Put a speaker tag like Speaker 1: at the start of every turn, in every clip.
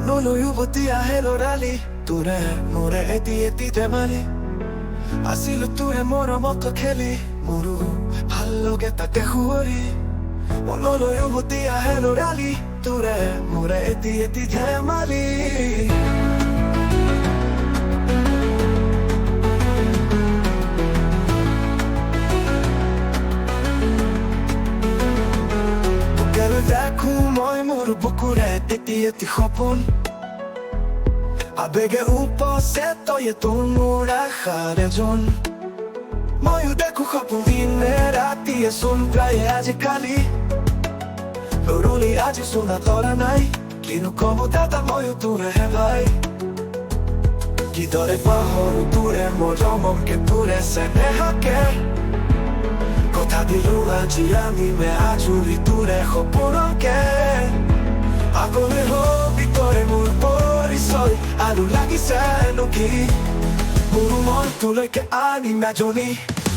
Speaker 1: মনলৈ উভতি আহে লৰালি তোৰে মোৰে এটি ধেমালি আছিলো তোৰে মৰমত খেলি মোৰো ভাল লগে তাতে শুৱৰি মনলৈ উভতি আহে লৰালি তোৰে মোৰে এটি ধেমালি দেখো মই মোৰ বুকুৰে এটি সপোন আবেগে উপচে তই তোৰ মোৰ আশাৰ এজন ময়ো দেখো সপোন দিনে ৰাতিয়ে চোন প্ৰায়ে আজিকালি লৰলি আজি চোনা তৰা নাই কিনো কব দাদা ময়ো তোৰেহে ভাই কিদৰে পাহৰো তোৰে মৰমকে তোৰে চেনেহাকে কথা দিলো আজি আমি আজৰি তোৰে সপোনকে আগলৈ হবি তৰে মোৰ পৰিচয় আৰু লাগিছে কি মোৰ মনটোলৈকে আনি নাজনি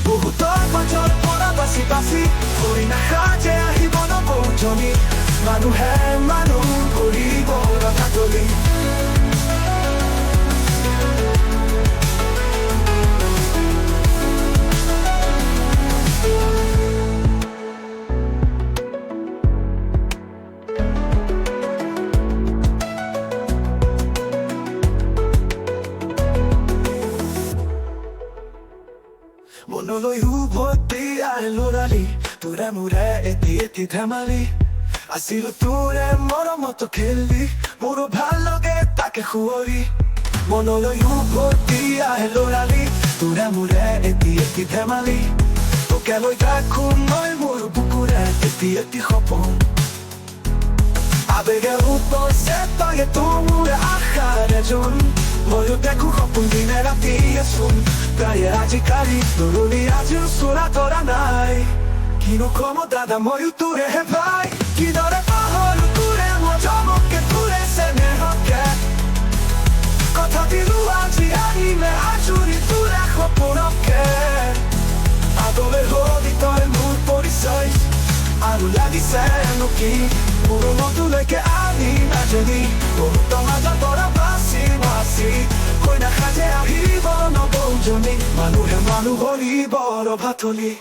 Speaker 1: বহুতৰ মাজৰ পৰা বাচি বাচি হৈ নাখাজে আহিব নবৌজনী মানুহে মানুহ কৰিব ৰাধাতলি মনলৈ উভতি আহে লৰালি তোৰে মোৰে এটি ধেমালি আছিলো তোৰে মৰমত খেলি মোৰো ভাল লগে তাকে শুৱৰি মনলৈ উভতি আহে লৰালি তোৰে মোৰে এটি ধেমালি তোকে লৈ দেখো মই মোৰ বুকুৰে এটি সপোন আবেগে উপচে তই তোৰ মোৰে আশাৰ এজন ময়ো দেখো সপোন দিনে ৰাতিয়ে চোন প্ৰায়ে আজিকালি লৰলি আজিও চোৰা তৰা নাই কিনো কম দাদা ময়ো তোৰেহে ভাই কিদৰে পাহৰো তোৰে মৰমকে তোৰে চেনেহকে কথা দিলো আজি আহিমে আজৰি তোৰে সপোনকে আগলৈ হবি তই মোৰ পৰিচয় আৰু লাগিছে কি মোৰ মনটোলৈকে আনি নাজনি বহুতৰ মাজৰ পৰা বাচি বাচি হৈ নাখাজে আহিব নবৌজনী মানুহে মানুহ হৰি বৰ ভাতলি